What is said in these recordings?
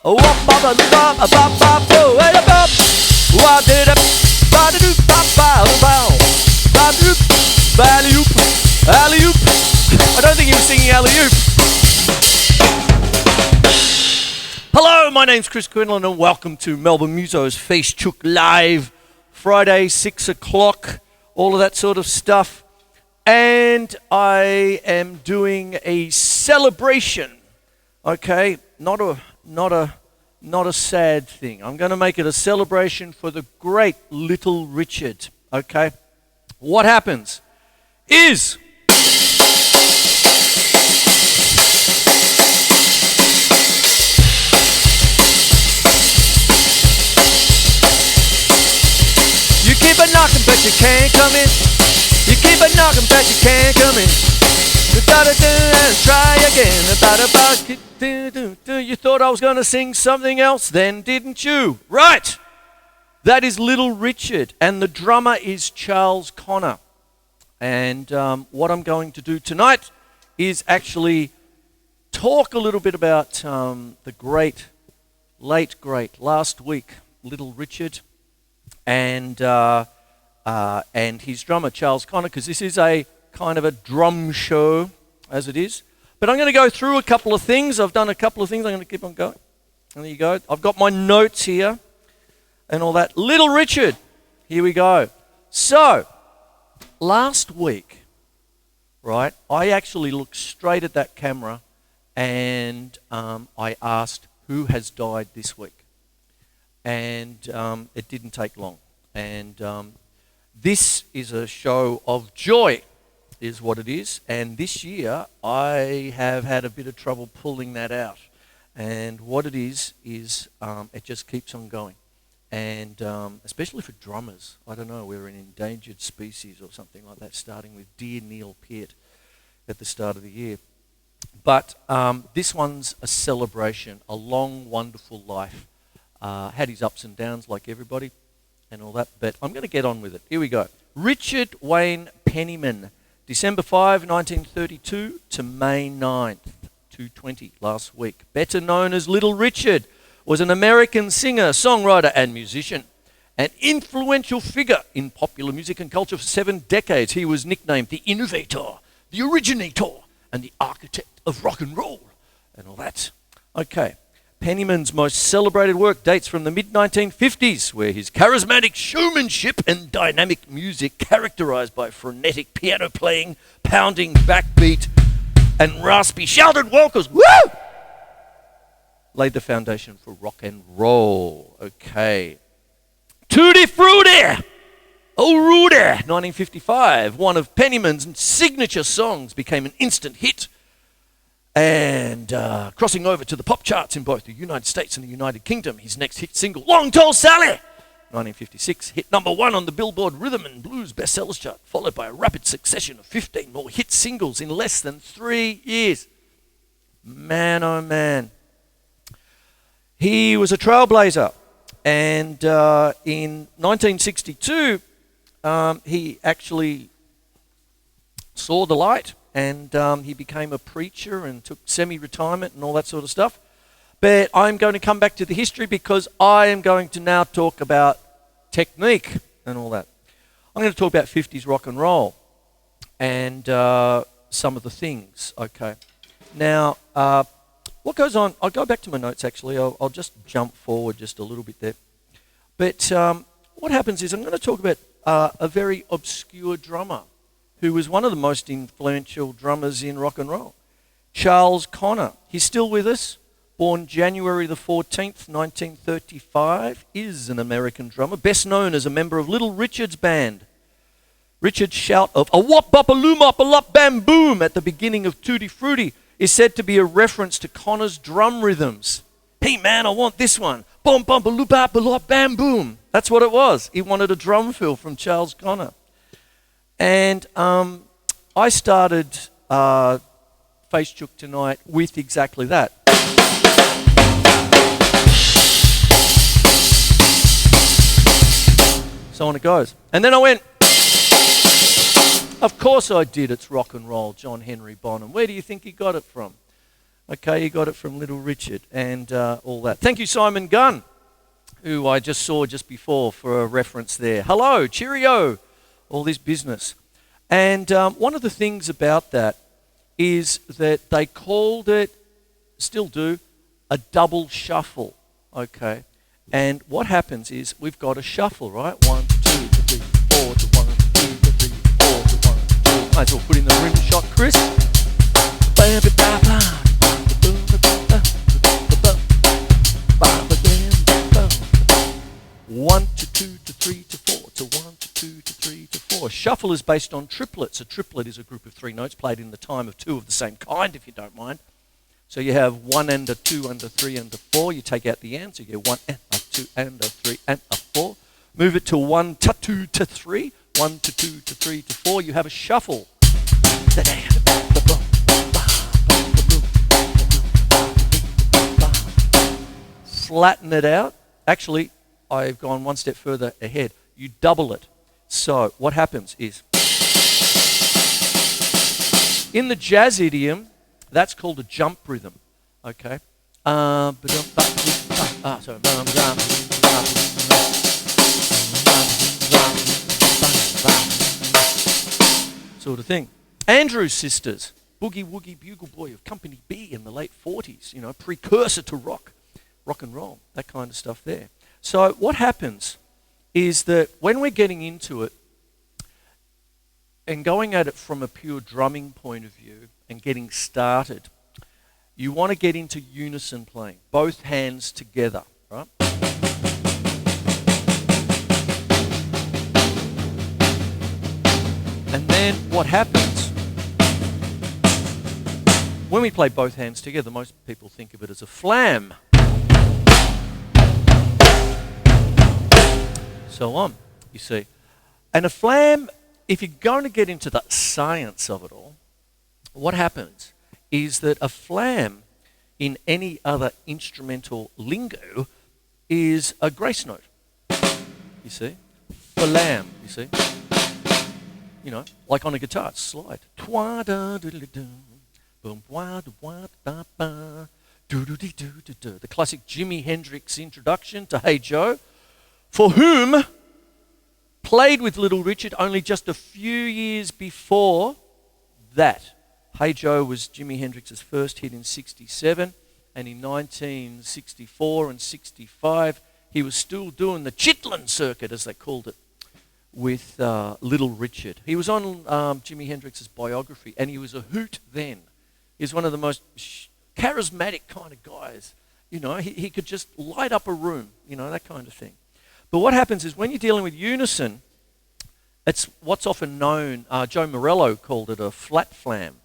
Alley-oop. I don't think he was singing alley-oop. Hello, my name's Chris Quinlan and welcome to Melbourne Musos Facechook Live, Friday, 6 o'clock, all of that sort of stuff. And I am doing a celebration, okay? Not a sad thing. I'm going to make it a celebration for the great Little Richard, okay? What happens is you keep a knocking but you can't come in. You keep a knocking but you can't come in. And try again. You thought I was going to sing something else then, didn't you? Right. That is Little Richard, and the drummer is Charles Connor. And what I'm going to do tonight is actually talk a little bit about the late great, last week, Little Richard, and his drummer, Charles Connor, because this is a kind of a drum show, as it is. But I'm going to go through a couple of things. I've done a couple of things. I'm going to keep on going. And there you go. I've got my notes here and all that. Little Richard. Here we go. So, last week, right, I actually looked straight at that camera and I asked, who has died this week? And it didn't take long. And this is a show of joy, is what it is. And this year, I have had a bit of trouble pulling that out. And what it is it just keeps on going. And especially for drummers, I don't know, we're an endangered species or something like that, starting with dear Neil Peart at the start of the year. But this one's a celebration, a long, wonderful life. Had his ups and downs like everybody and all that, but I'm going to get on with it. Here we go. Richard Wayne Penniman, December 5, 1932 to May 9th, 220, last week. Better known as Little Richard, was an American singer, songwriter, and musician. An influential figure in popular music and culture for 7 decades. He was nicknamed the innovator, the originator, and the architect of rock and roll, and all that. Okay. Penniman's most celebrated work dates from the mid-1950s, where his charismatic showmanship and dynamic music, characterized by frenetic piano playing, pounding backbeat, and raspy shouted vocals, woo! Laid the foundation for rock and roll. Okay. Tutti Frutti! Oh, Rudy! 1955, one of Penniman's signature songs, became an instant hit. And crossing over to the pop charts in both the United States and the United Kingdom, his next hit single, Long Tall Sally, 1956, hit number 1 on the Billboard Rhythm and Blues bestsellers chart, followed by a rapid succession of 15 more hit singles in less than 3 years. Man, oh man. He was a trailblazer, and in 1962, he actually saw the light. And he became a preacher and took semi-retirement and all that sort of stuff. But I'm going to come back to the history because I am going to now talk about technique and all that. I'm going to talk about 50s rock and roll and some of the things, okay. Now, what goes on, I'll go back to my notes actually, I'll just jump forward just a little bit there. But what happens is I'm going to talk about a very obscure drummer who was one of the most influential drummers in rock and roll. Charles Connor. He's still with us. Born January the 14th, 1935, is an American drummer, best known as a member of Little Richard's band. Richard's shout of a wop bop a loom up a lop bam boom at the beginning of Tutti Frutti is said to be a reference to Connor's drum rhythms. Hey man, I want this one. Bom bum ba loop bop a lop bam boom. That's what it was. He wanted a drum fill from Charles Connor. And I started Facechook tonight with exactly that. So on it goes. And then I went, of course I did, it's rock and roll, John Henry Bonham. Where do you think he got it from? Okay, you got it from Little Richard and all that. Thank you, Simon Gunn, who I just saw just before for a reference there. Hello, cheerio, all this business. And one of the things about that is that they called it, still do, a double shuffle, okay? And what happens is we've got a shuffle, right? 1 to 2 to 3 to 4 to 1 to 2 to 3 to 4 to 1 to 2. Might as well put in the rim shot, Chris. 1 to 2 to 3 to 4 to 1 to 2 to 3 to 4. Shuffle is based on triplets. A triplet is a group of 3 notes played in the time of 2 of the same kind, if you don't mind. So you have 1 and a 2 and a 3 and a 4. You take out the and, so you get 1 and a 2 and a 3 and a 4. Move it to 1 to 2 to 3. 1 to 2 to 3 to 4. You have a shuffle. Flatten it out. Actually, I've gone one step further ahead. You double it. So what happens is, in the jazz idiom, that's called a jump rhythm. Okay. Sort of thing. Andrews Sisters, Boogie Woogie Bugle Boy of Company B in the late 40s, precursor to rock and roll, that kind of stuff there. So what happens is that when we're getting into it and going at it from a pure drumming point of view and getting started, you want to get into unison playing, both hands together, right? And then what happens, when we play both hands together, most people think of it as a flam. So on, you see. And a flam, if you're going to get into the science of it all, what happens is that a flam in any other instrumental lingo is a grace note. You see? Flam, you see? Like on a guitar, it's slide. The classic Jimi Hendrix introduction to Hey Joe, for whom played with Little Richard only just a few years before that. Hey Joe was Jimi Hendrix's first hit in 67, and in 1964 and 65, he was still doing the Chitlin circuit, as they called it, with Little Richard. He was on Jimi Hendrix's biography, and he was a hoot then. He was one of the most charismatic kind of guys. He could just light up a room, that kind of thing. But what happens is when you're dealing with unison, it's what's often known, Joe Morello called it a flat flam.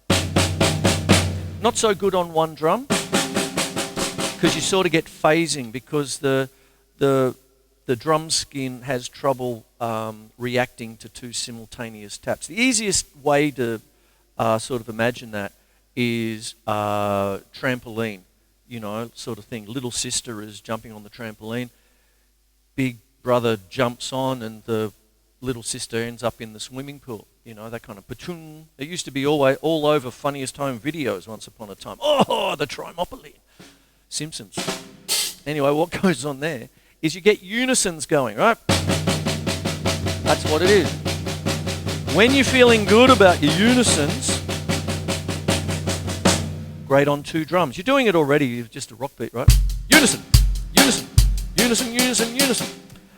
Not so good on one drum, because you sort of get phasing, because the drum skin has trouble reacting to 2 simultaneous taps. The easiest way to sort of imagine that is trampoline, sort of thing. Little sister is jumping on the trampoline. Big brother jumps on and the little sister ends up in the swimming pool. That kind of patoon. It used to be all over Funniest Home Videos once upon a time. Oh, the trimopyline. Simpsons. Anyway, what goes on there is you get unisons going, right? That's what it is. When you're feeling good about your unisons, great on 2 drums. You're doing it already, you're just a rock beat, right? Unison, unison, unison, unison, unison.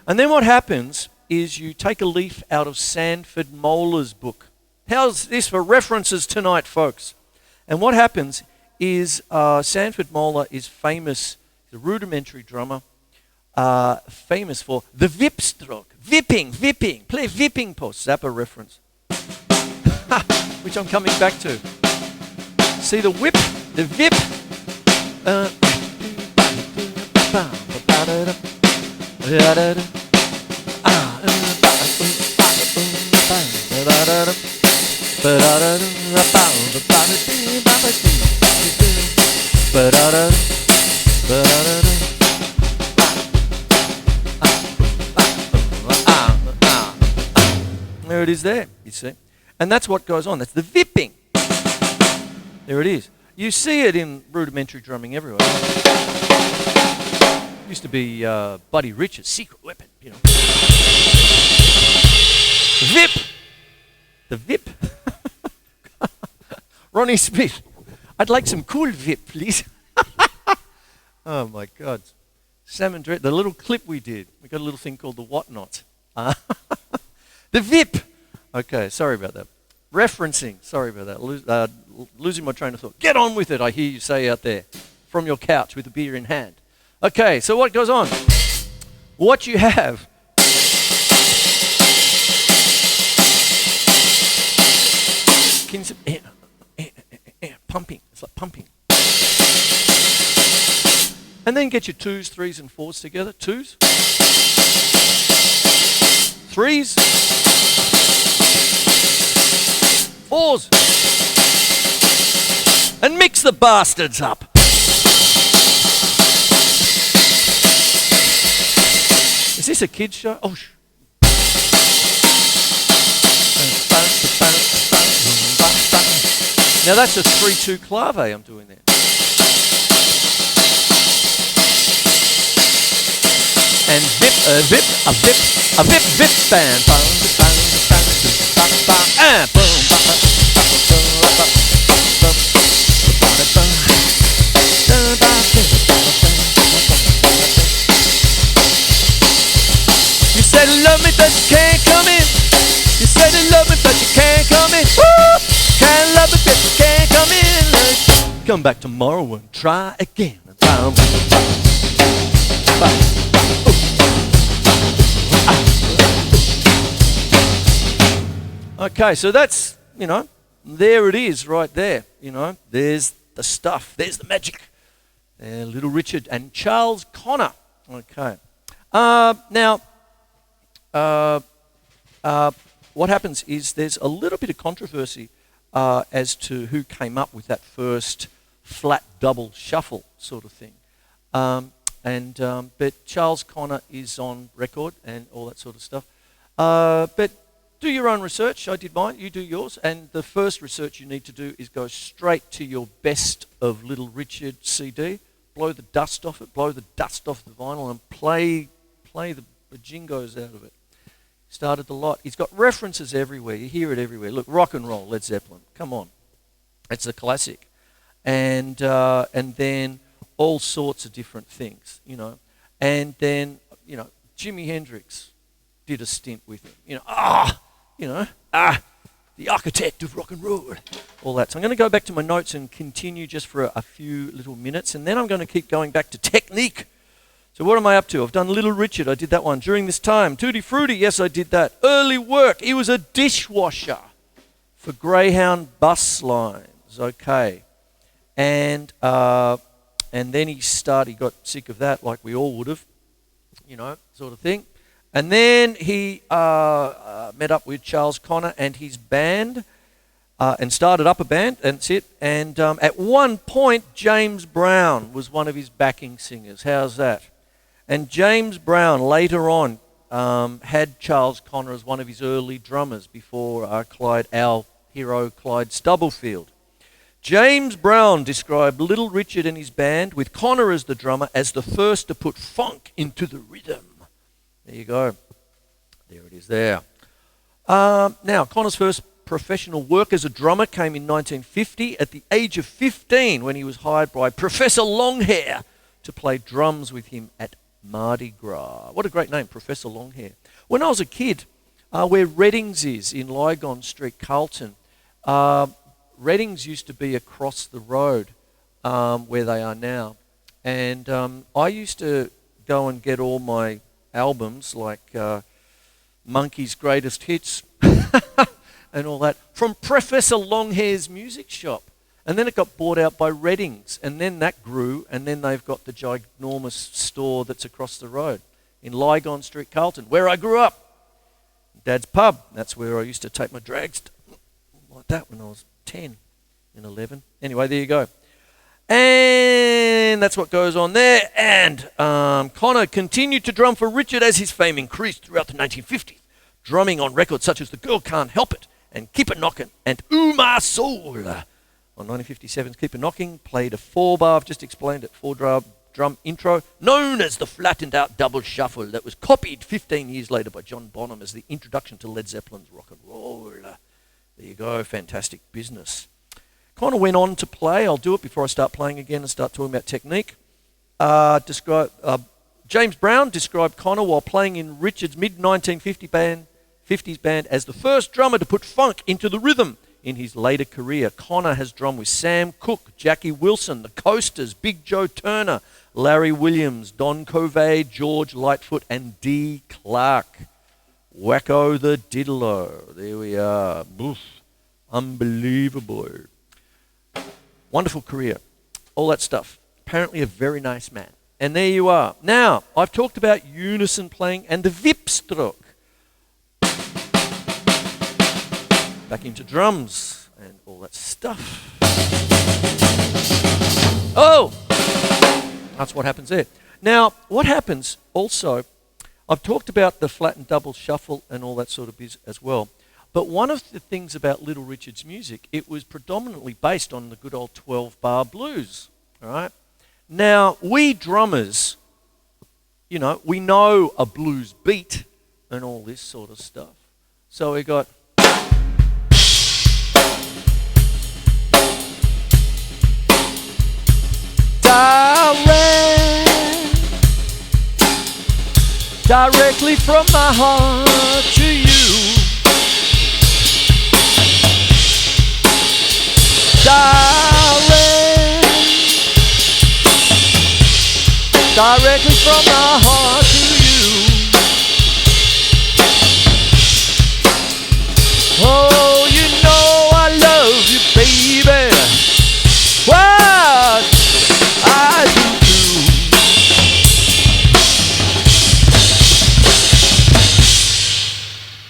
And then what happens is you take a leaf out of Sanford Moeller's book. How's this for references tonight, folks? And what happens is Sanford Moeller is famous, the rudimentary drummer, famous for the vip stroke. Vipping, play vipping post. Zappa reference. Which I'm coming back to. See the whip, the vip. There it is there, you see. And that's what goes on. That's the vipping. There it is. You see it in rudimentary drumming everywhere. Used to be Buddy Rich's secret weapon, you know. Vip! The Vip. Ronnie Smith. I'd like some cool Vip, please. Oh my God. Sam and Dredd, the little clip we did. We got a little thing called the Whatnot. The Vip. Okay, sorry about that. Referencing. Sorry about that. Losing my train of thought. Get on with it, I hear you say out there. From your couch with a beer in hand. Okay, so what goes on? What you have. Pumping. It's like pumping. And then get your 2s, 3s, and 4s together. 2s. 3s. 4s. And mix the bastards up. Is this a kid's show? Oh, now that's a 3-2 clave I'm doing there. And vip, vip, a vip, a vip, vip band. You said you love me, but you can't come in. You said you love me, but you can't come in. Woo! Can't love me, but you can't come in. Come back tomorrow and try again. Okay, so that's, you know, there it is right there. You know, there's the stuff. There's the magic. Little Richard and Charles Connor. Okay. Now, what happens is there's a little bit of controversy as to who came up with that first flat double shuffle sort of thing. But Charles Connor is on record and all that sort of stuff. But do your own research. I did mine. You do yours. And the first research you need to do is go straight to your Best of Little Richard CD. Blow the dust off it. Blow the dust off the vinyl and play the jingos out of it. Started a lot. He's got references everywhere. You hear it everywhere. Look, rock and roll, Led Zeppelin. Come on. It's a classic. And then all sorts of different things, you know. And then, you know, Jimi Hendrix did a stint with him. You know, the architect of rock and roll. All that. So I'm going to go back to my notes and continue just for a few little minutes. And then I'm going to keep going back to technique. So what am I up to? I've done Little Richard. I did that one. During this time. Tutti Frutti. Yes, I did that. Early work. He was a dishwasher for Greyhound bus lines. Okay. And then he got sick of that, like we all would have, you know, sort of thing. And then he met up with Charles Connor and his band and started up a band, and that's it. And at one point, James Brown was one of his backing singers. How's that? And James Brown later on had Charles Connor as one of his early drummers before our hero Clyde Stubblefield. James Brown described Little Richard and his band, with Connor as the drummer, as the first to put funk into the rhythm. There you go. There it is there. Now, Connor's first professional work as a drummer came in 1950 at the age of 15 when he was hired by Professor Longhair to play drums with him at Mardi Gras. What a great name, Professor Longhair. When I was a kid, where Reddings is in Lygon Street, Carlton, Reddings used to be across the road where they are now. And I used to go and get all my albums, like Monkey's Greatest Hits and all that, from Professor Longhair's music shop. And then it got bought out by Reddings. And then that grew, and then they've got the ginormous store that's across the road in Lygon Street, Carlton, where I grew up. Dad's pub. That's where I used to take my drags like that when I was 10 and 11. Anyway, there you go. And that's what goes on there. And Connor continued to drum for Richard as his fame increased throughout the 1950s, drumming on records such as The Girl Can't Help It and Keep It Knockin' and Ooh My Soul. on 1957's Keep a Knocking, played a 4-bar, I've just explained it, 4-drum intro, known as the flattened out double shuffle, that was copied 15 years later by John Bonham as the introduction to Led Zeppelin's rock and roll. There you go, fantastic business. Kind of went on to play, I'll do it before I start playing again and start talking about technique. James Brown described Connor while playing in Richard's mid-1950s band as the first drummer to put funk into the rhythm. In his later career, Connor has drummed with Sam Cooke, Jackie Wilson, the Coasters, Big Joe Turner, Larry Williams, Don Covey, George Lightfoot, and Dee Clark. Wacko the Diddler. There we are. Oof. Unbelievable. Wonderful career. All that stuff. Apparently a very nice man. And there you are. Now, I've talked about unison playing and the vipstroke. Back into drums and all that stuff. Oh! That's what happens there. Now, what happens also, I've talked about the flattened double shuffle and all that sort of biz as well. But one of the things about Little Richard's music, it was predominantly based on the good old 12-bar blues. All right? Now, we drummers, you know, we know a blues beat and all this sort of stuff. So we got... Directly from my heart to you. Directly from my heart to you. Oh, you know I love you, baby. What I do too.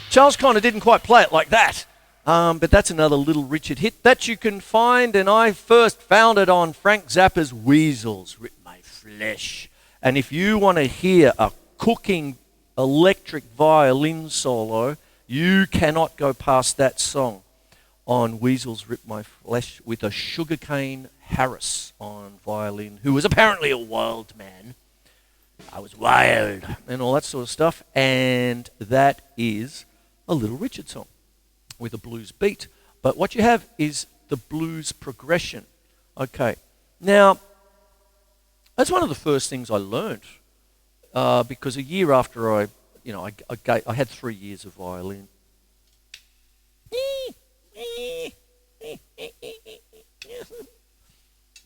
Charles Connor didn't quite play it like that. But that's another Little Richard hit that you can find, and I first found it on Frank Zappa's Weasels Rip My Flesh. And if you want to hear a cooking electric violin solo, you cannot go past that song on Weasels Rip My Flesh with a Sugarcane Harris on violin, who was apparently a wild man. I was wild and all that sort of stuff. And that is a Little Richard song with a blues beat. But what you have is the blues progression. Okay. Now, that's one of the first things I learned because a year after I had 3 years of violin.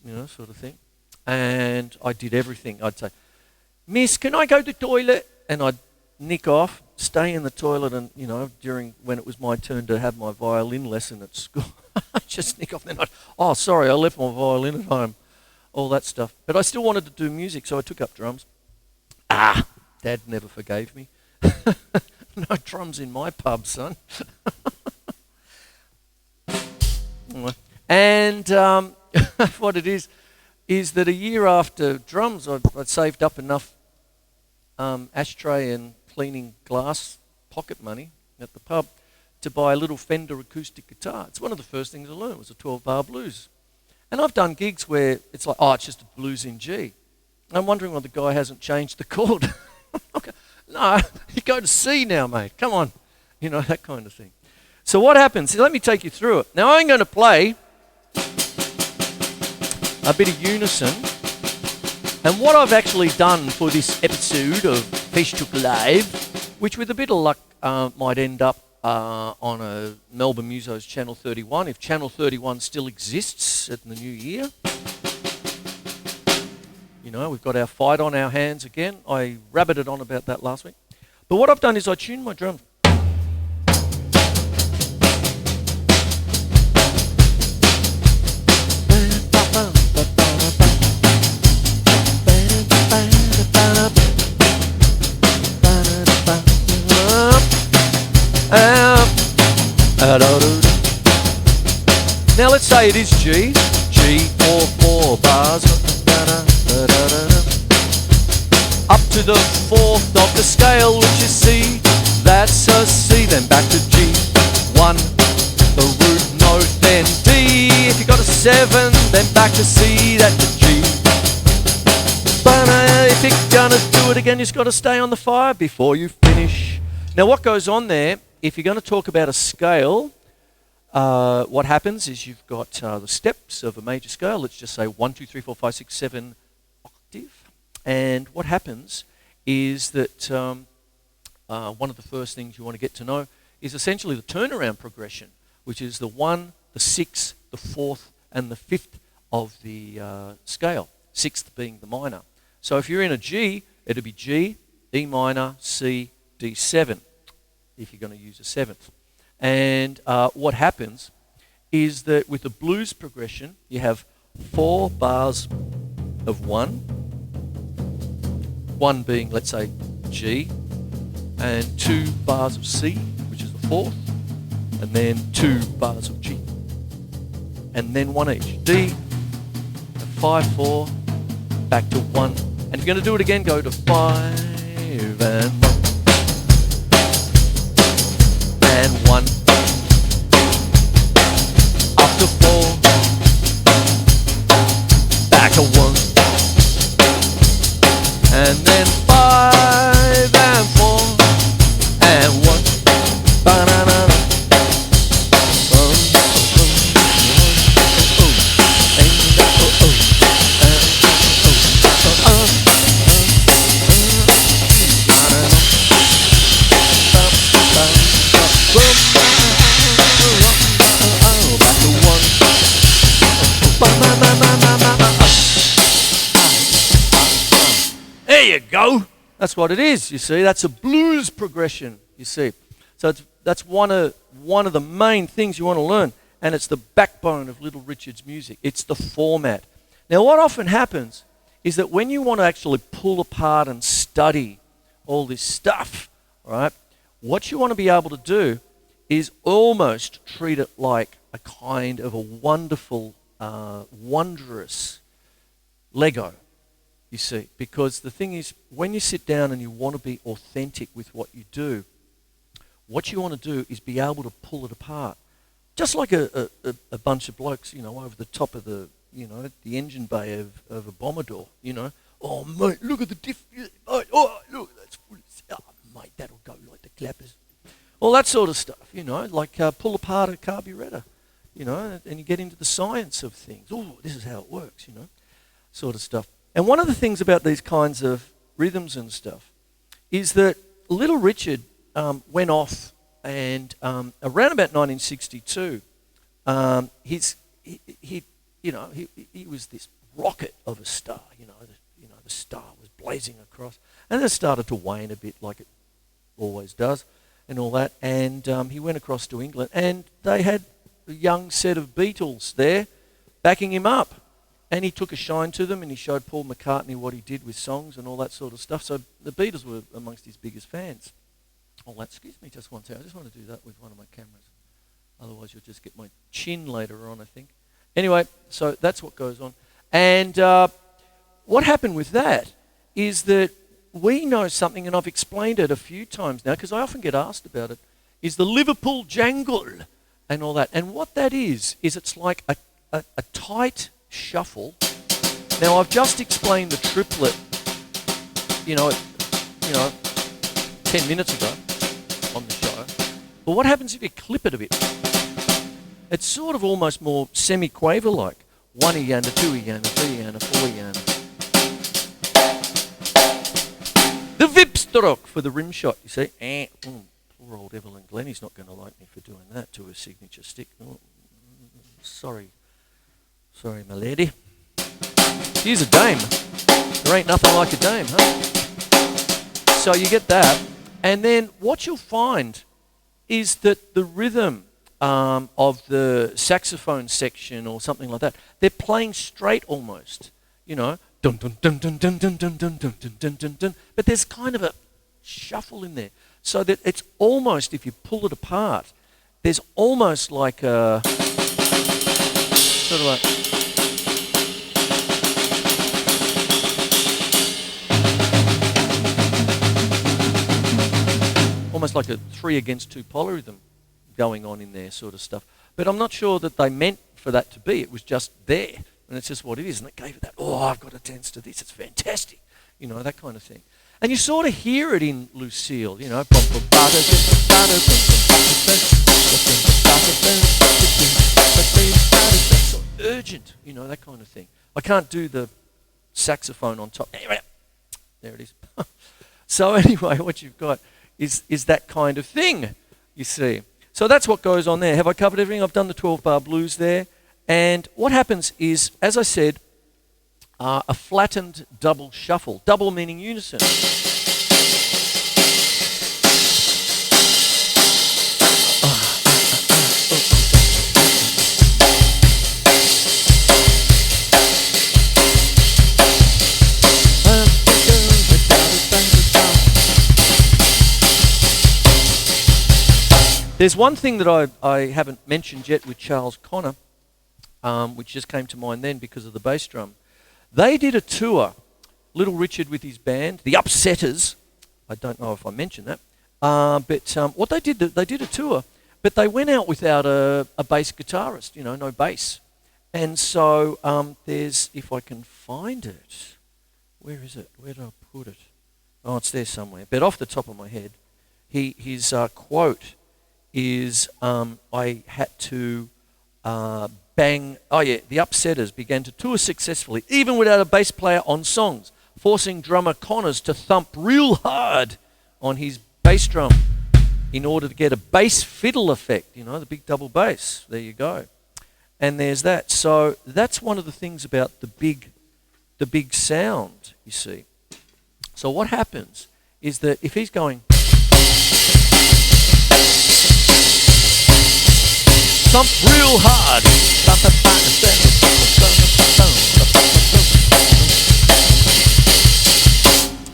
You know, sort of thing. And I did everything. I'd say, Miss, can I go to the toilet? And I'd nick off, stay in the toilet, and, you know, during when it was my turn to have my violin lesson at school, I'd just nick off. Then oh, sorry, I left my violin at home. All that stuff. But I still wanted to do music, so I took up drums. Dad never forgave me. No drums in my pub, son. And what it is that a year after drums, I'd saved up enough ashtray and cleaning glass pocket money at the pub to buy a little Fender acoustic guitar. It's one of the first things I learned was a 12-bar blues. And I've done gigs where it's like, it's just a blues in G. I'm wondering why the guy hasn't changed the chord. Okay. No, you go to C now, mate. Come on. You know, that kind of thing. So what happens? Let me take you through it. Now I'm going to play a bit of unison. And what I've actually done for this episode of Facechook Live, which with a bit of luck might end up on a Melbourne Musos Channel 31, if Channel 31 still exists in the new year. You know, we've got our fight on our hands again. I rabbited on about that last week. But what I've done is I tuned my drums. Now let's say it is G, 4 bars, up to the 4th of the scale, which is C, that's a C, then back to G, 1, the root note, then D, if you got a D7, then back to C, that's a G. But if you're gonna do it again, you've got to stay on the 5 before you finish. Now what goes on there, if you're going to talk about a scale, what happens is you've got the steps of a major scale. Let's just say 1, 2, 3, 4, 5, 6, 7 octave. And what happens is that one of the first things you want to get to know is essentially the turnaround progression, which is the 1, the 6, the 4th, and the 5th of the scale, 6th being the minor. So if you're in a G, it'll be G, E minor, C, D7, if you're going to use a 7th. And what happens is that with the blues progression, you have 4 bars of 1, 1 being, let's say, G, and 2 bars of C, which is the 4th, and then 2 bars of G, and then 1 each. D, 5, 4, back to 1. And if you're going to do it again, go to 5 and 1. And 1. Up to 4. Back to 1. And then 5 and 4. And 1. Ba-na-na-na. There you go. That's what it is, you see. That's a blues progression, you see. So that's one of the main things you want to learn, and it's the backbone of Little Richard's music. It's the format. Now, what often happens is that when you want to actually pull apart and study all this stuff, right, what you want to be able to do is almost treat it like a kind of a wonderful, wondrous Lego, you see. Because the thing is, when you sit down and you want to be authentic with what you do, what you want to do is be able to pull it apart. Just like a bunch of blokes, you know, over the top of the, you know, the engine bay of a bomber door, you know. Oh, mate, look at the diff. Oh, look, that's full. Oh, mate, that'll go like the clappers. All that sort of stuff, you know, like pull apart a carburettor, you know, and you get into the science of things. Oh, this is how it works, you know, sort of stuff. And one of the things about these kinds of rhythms and stuff is that Little Richard went off and around about 1962, he was this rocket of a star, the star was blazing across, and it started to wane a bit like it always does and all that, and he went across to England, and they had a young set of Beatles there backing him up, and he took a shine to them, and he showed Paul McCartney what he did with songs and all that sort of stuff. So the Beatles were amongst his biggest fans. Oh, excuse me just one second. I just want to do that with one of my cameras. Otherwise you'll just get my chin later on, I think. Anyway, so that's what goes on. And what happened with that is that we know something, and I've explained it a few times now because I often get asked about it, is the Liverpool jangle and all that. And what that is it's like a tight shuffle. Now I've just explained the triplet, 10 minutes ago on the show. But what happens if you clip it a bit? It's sort of almost more semi-quaver like. 1 yana, 2 yana, 3 yana, 4 yana. The Vip stroke for the rim shot, you see. Poor old Evelyn Glennie's not going to like me for doing that to her signature stick. Oh, sorry, my lady. She's a dame. There ain't nothing like a dame, huh? So you get that. And then what you'll find is that the rhythm of the saxophone section or something like that, they're playing straight almost, dun dun dun dun dun dun dun dun dun dun dun dun, but there's kind of a shuffle in there, so that it's almost, if you pull it apart, there's almost like a sort of like almost like a 3 against 2 polyrhythm going on in there, sort of stuff. But I'm not sure that they meant for that to be. It was just there, and it's just what it is. And it gave it that, oh, I've got to dance to this. It's fantastic, you know, that kind of thing. And you sort of hear it in Lucille, you know. So urgent, you know, that kind of thing. I can't do the saxophone on top. There it is. So anyway, what you've got is that kind of thing, you see. So that's what goes on there. Have I covered everything? I've done the 12-bar blues there. And what happens is, as I said, a flattened double shuffle. Double meaning unison. There's one thing that I haven't mentioned yet with Charles Connor, which just came to mind then because of the bass drum. They did a tour, Little Richard with his band, the Upsetters. I don't know if I mentioned that. But what they did a tour, but they went out without a bass guitarist, you know, no bass. And so there's, if I can find it, where is it? Where did I put it? Oh, it's there somewhere. But off the top of my head, his quote is, I had to bang, the Upsetters began to tour successfully, even without a bass player on songs, forcing drummer Connors to thump real hard on his bass drum in order to get a bass fiddle effect, you know, the big double bass. There you go. And there's that. So that's one of the things about the big sound, you see. So what happens is that if he's going thump real hard,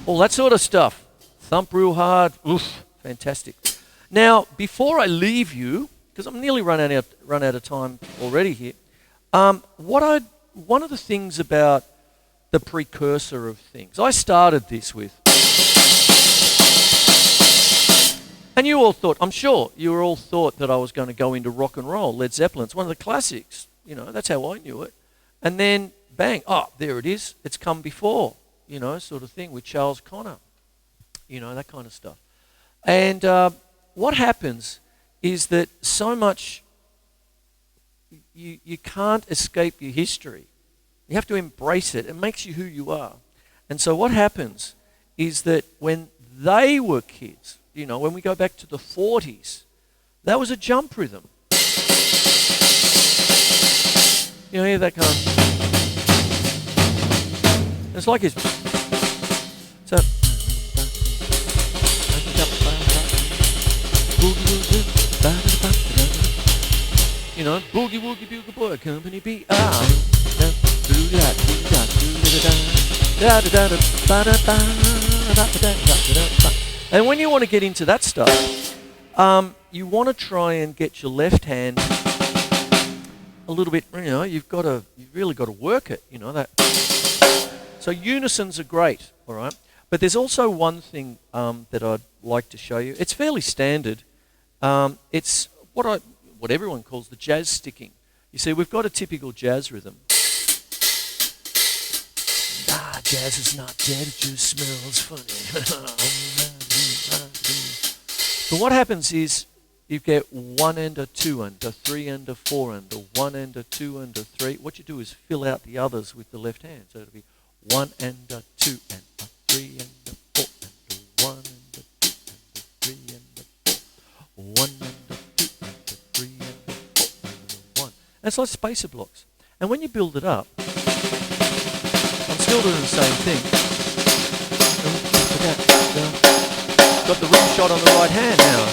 all that sort of stuff. Thump real hard, oof, fantastic. Now, before I leave you, because I'm nearly run out of time already here, one of the things about the precursor of things, I started this with, and you all thought, I'm sure you all thought that I was going to go into rock and roll, Led Zeppelin. It's one of the classics, you know, that's how I knew it. And then, bang, oh, there it is. It's come before, you know, sort of thing with Charles Connor, you know, that kind of stuff. And what happens is that so much, you can't escape your history. You have to embrace it. It makes you who you are. And so what happens is that when they were kids, you know, when we go back to the 40s, that was a jump rhythm. You know, hear that kind of... It's like it's... So... You know, boogie woogie bugle boy, company B. And when you want to get into that stuff, you want to try and get your left hand a little bit, you know, you've really got to work it, you know, that. So unisons are great, all right? But there's also one thing that I'd like to show you. It's fairly standard. It's what everyone calls the jazz sticking. You see, we've got a typical jazz rhythm. Jazz is not dead, it just smells funny. But what happens is you get 1 and a 2 and a 3 and a 4 and a 1 and a 2 and a 3. What you do is fill out the others with the left hand. So it'll be 1 and a 2 and a 3 and a 4 and a 1 and a 2 and a 3 and a 4. 1 and a 2 and a 3 and a 4 and a 1. And it's like spacer blocks. And when you build it up, I'm still doing the same thing. Got the rim shot on the right hand now.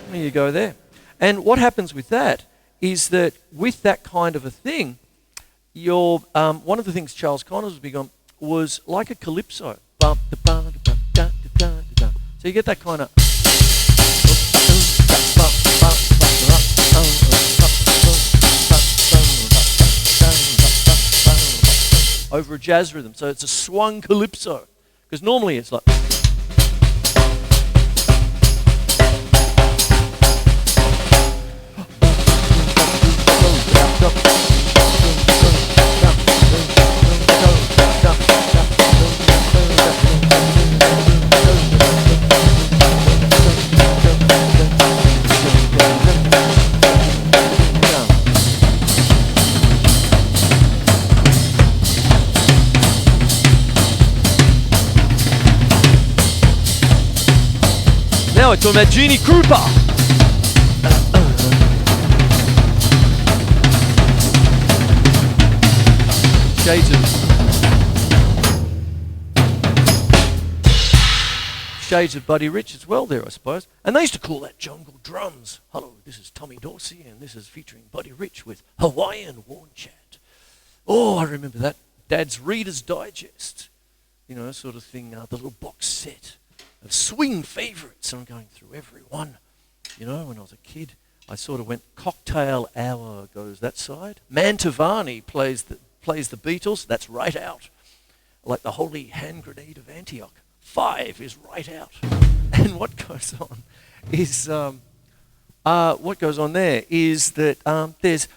There you go there. And what happens with that is that with that kind of a thing, one of the things Charles Connors was big on was like a calypso. So you get that kind of... over a jazz rhythm. So it's a swung calypso. Because normally it's like... Now we're talking about Genie Krupa. Shades of Buddy Rich as well there, I suppose. And they used to call that jungle drums. Hello, this is Tommy Dorsey, and this is featuring Buddy Rich with Hawaiian Worn Chat. Oh, I remember that. Dad's Reader's Digest, you know, sort of thing, the little box set of swing favourites. I'm going through every one. You know, when I was a kid, I sort of went Cocktail Hour goes that side. Mantovani plays the Beatles. That's Right Out. Like the Holy Hand Grenade of Antioch. 5 is Right Out. And what goes on is that there's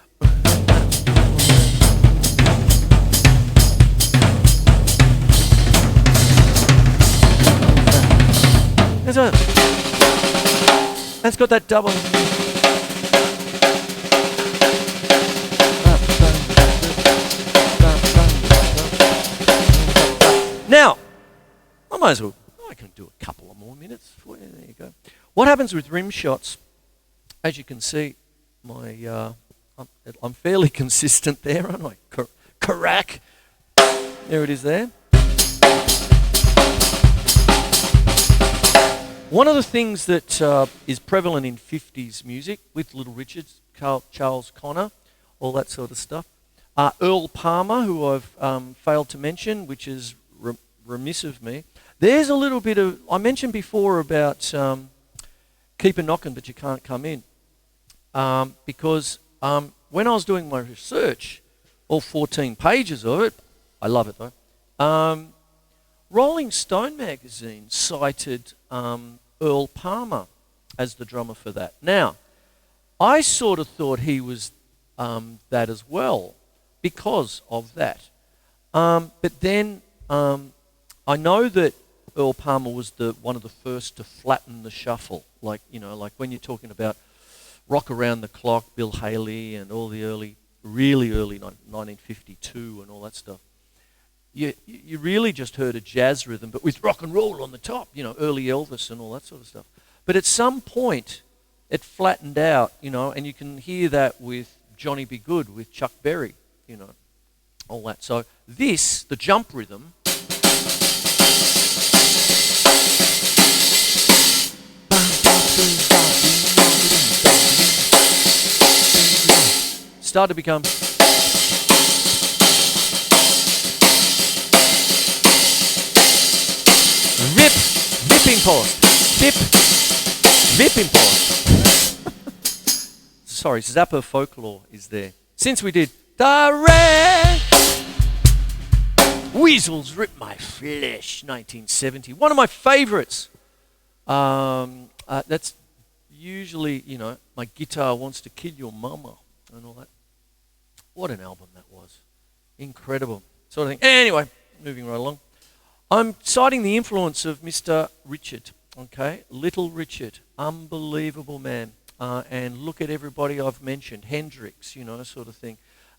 it's got that double. Now, I can do a couple of more minutes for you. There you go. What happens with rim shots? As you can see, I'm fairly consistent there, aren't I? Carack. There it is there. One of the things that is prevalent in 50s music with Little Richard, Charles Connor, all that sort of stuff. Earl Palmer, who I've failed to mention, which is remiss of me. There's a little bit of... I mentioned before about Keep a Knockin' But You Can't Come In. Because when I was doing my research, all 14 pages of it, I love it though, Rolling Stone magazine cited Earl Palmer as the drummer for that. Now, I sort of thought he was that as well because of that. But then I know that Earl Palmer was one of the first to flatten the shuffle. Like, you know, like when you're talking about Rock Around the Clock, Bill Haley, and all the really early 1952 and all that stuff. You really just heard a jazz rhythm, but with rock and roll on the top, you know, early Elvis and all that sort of stuff. But at some point, it flattened out, you know, and you can hear that with Johnny B. Good, with Chuck Berry, you know, all that. So this, the jump rhythm, started to become... Vipping pause. Vipping pause. Sorry, Zappa Folklore is there. Since we did Direct Weasels Rip My Flesh, 1970. One of my favourites. That's usually, you know, My Guitar Wants to Kill Your Mama and all that. What an album that was. Incredible sort of thing. Anyway, moving right along. I'm citing the influence of Mr. Richard, okay? Little Richard, unbelievable man. And look at everybody I've mentioned, Hendrix, you know, sort of thing.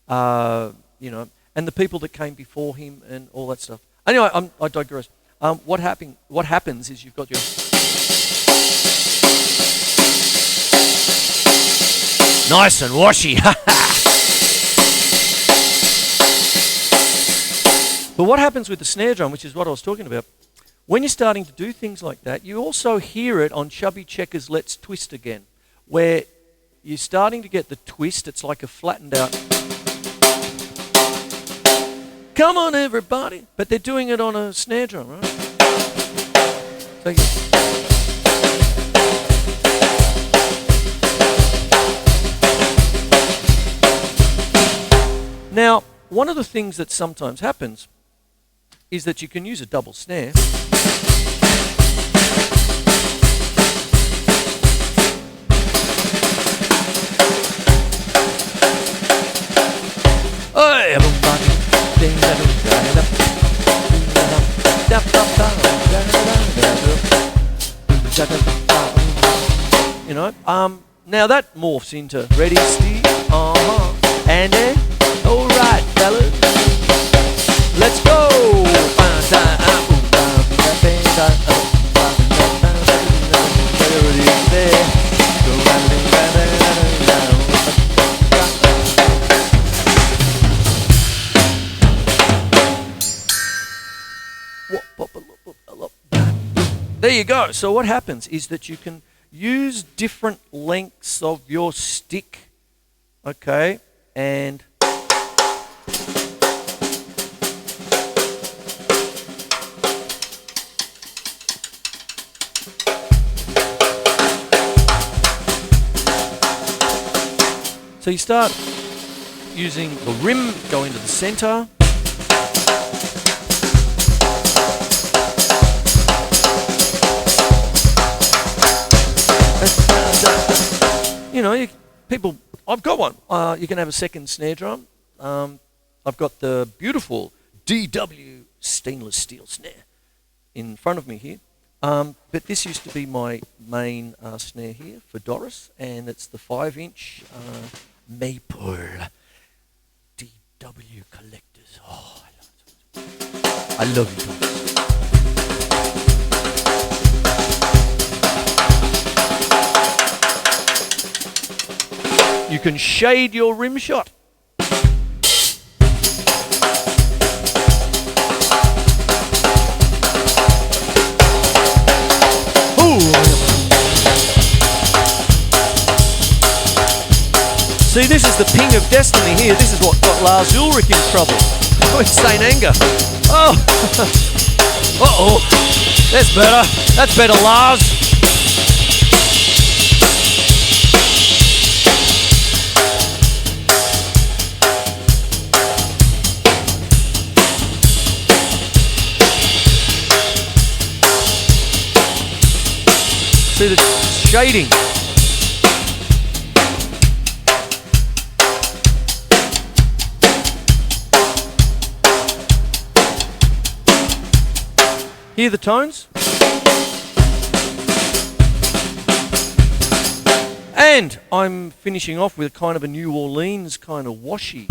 You know, and the people that came before him and all that stuff. Anyway, I digress. What happens is you've got your... Nice and washy. But what happens with the snare drum, which is what I was talking about, when you're starting to do things like that, you also hear it on Chubby Checker's Let's Twist Again, where you're starting to get the twist. It's like a flattened out... Come on, everybody. But they're doing it on a snare drum, right? So now, one of the things that sometimes happens is that you can use a double snare. You know, now that morphs into ready, Steve, and then, all right, fellas, let's go. There you go. So what happens is that you can use different lengths of your stick, okay, and so you start using the rim, go into the center. You know, people, I've got one. You can have a second snare drum. I've got the beautiful DW stainless steel snare in front of me here. But this used to be my main snare here for Doris, and it's the 5-inch maple DW collectors. Oh, I love you, Doris. You can shade your rim shot. Ooh. See, this is the ping of destiny here. This is what got Lars Ulrich in trouble. Insane anger. Oh. Uh-oh. That's better. That's better, Lars. See the shading. Hear the tones? And I'm finishing off with kind of a New Orleans kind of washy.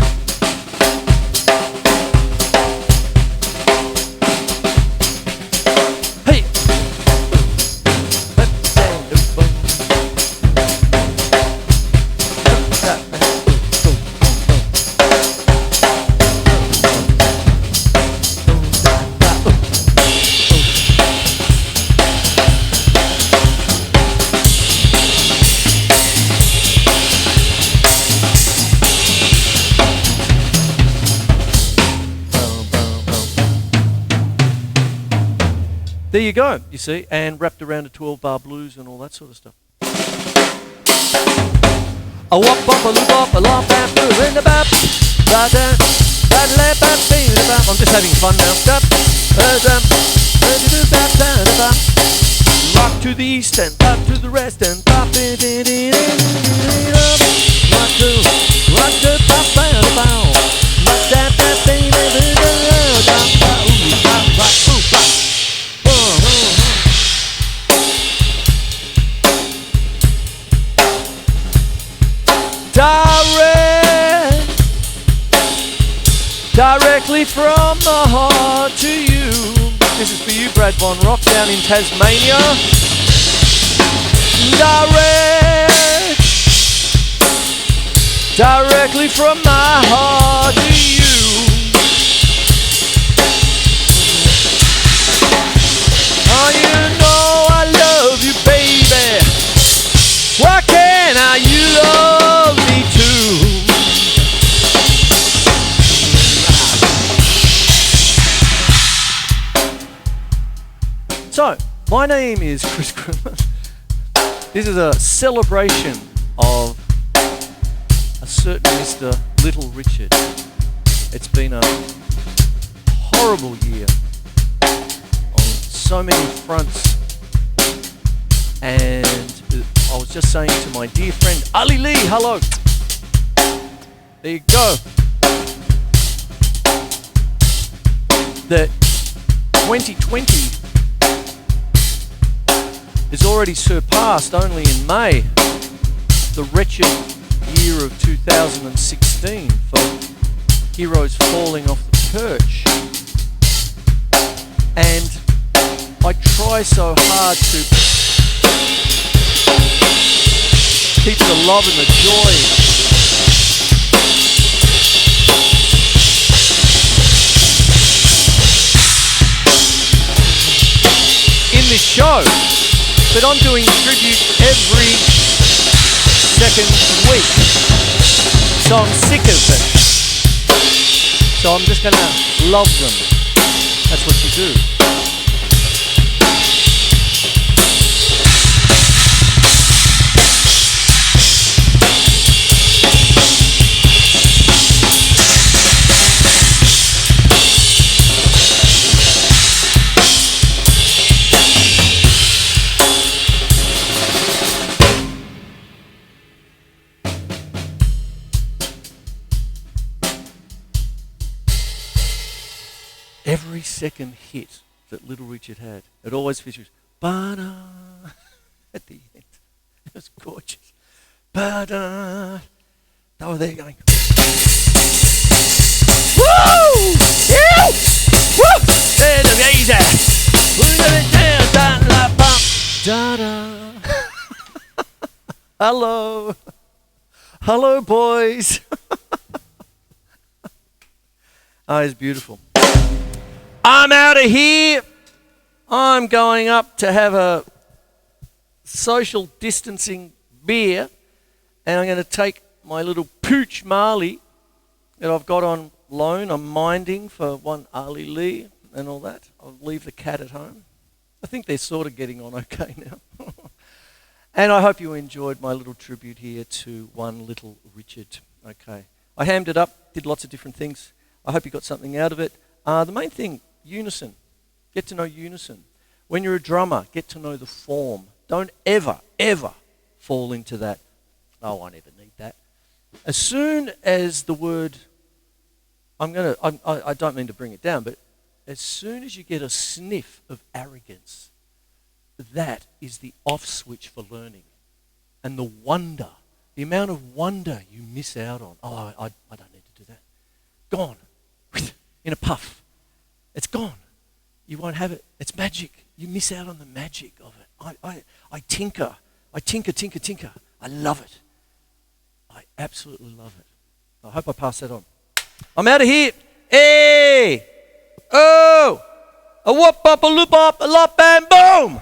There you go, you see, and wrapped around a 12-bar blues and all that sort of stuff. I'm just having fun now. Rock to the east and rock to the west and rock to directly from the heart to you. This is for you, Brad Von Rock, down in Tasmania. Directly from my heart to you. Oh, you know I love you, baby. Why can't you love me too? So, my name is Chris Quinlan. This is a celebration of a certain Mr. Little Richard. It's been a horrible year. so many fronts. And I was just saying to my dear friend, Ali Lee, hello. There you go. That 2020 is already surpassed only in May the wretched year of 2016 for heroes falling off the perch. And I try so hard to keep the love and the joy in this show, but I'm doing tribute every second week, so I'm sick of it. So I'm just gonna love them. That's what you do. Every second hit that Little Richard had, it always features ba-da at the end. It was gorgeous. Ba-da. They were there going, woo! Yeah! Woo! There's a easy. Da-da. Hello. Hello, boys. Oh, it's beautiful. I'm out of here. I'm going up to have a social distancing beer, and I'm going to take my little pooch Marley that I've got on loan. I'm minding for one Ali Lee and all that. I'll leave the cat at home. I think they're sort of getting on okay now. And I hope you enjoyed my little tribute here to one Little Richard. Okay. I hammed it up, did lots of different things. I hope you got something out of it. The main thing, Unison. Get to know Unison. When you're a drummer, get to know the form. Don't ever, ever fall into that, oh, I never need that. As soon as the word, I don't mean to bring it down, but as soon as you get a sniff of arrogance, that is the off switch for learning. And the wonder, the amount of wonder you miss out on. Oh, I don't need to do that. Gone. In a puff. It's gone. You won't have it. It's magic. You miss out on the magic of it. I tinker. I tinker. I love it. I absolutely love it. I hope I pass that on. I'm out of here. Hey! Oh! A whoop, up, a loop, up, a lop, and boom!